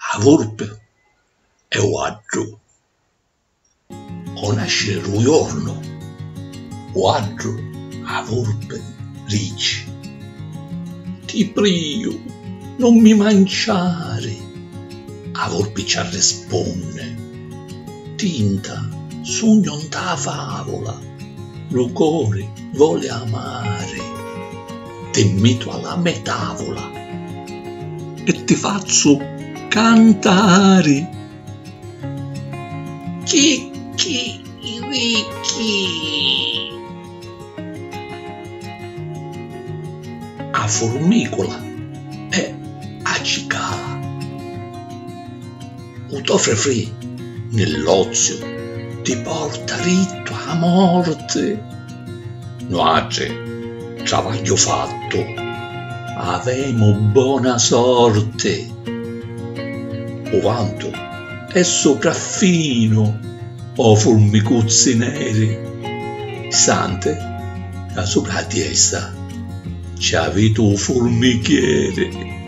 a volpe e o altro. O nasce un giorno, o altro a volpe dice: ti prego, non mi mangiare. A volpe ci risponde: tinta, sogno da favola, lo cuore vuole amare. Ti metto alla mia tavola e ti faccio cantare. Chicchi, ricchi. A formicola e a cicala. Un toffre nell'ozio ti porta ritto a morte. Noace, travaglio fatto, avemo buona sorte. O vanto è sopraffino, o formicuzzi neri. Sante, da sopra la testa, ci avete un formichiere.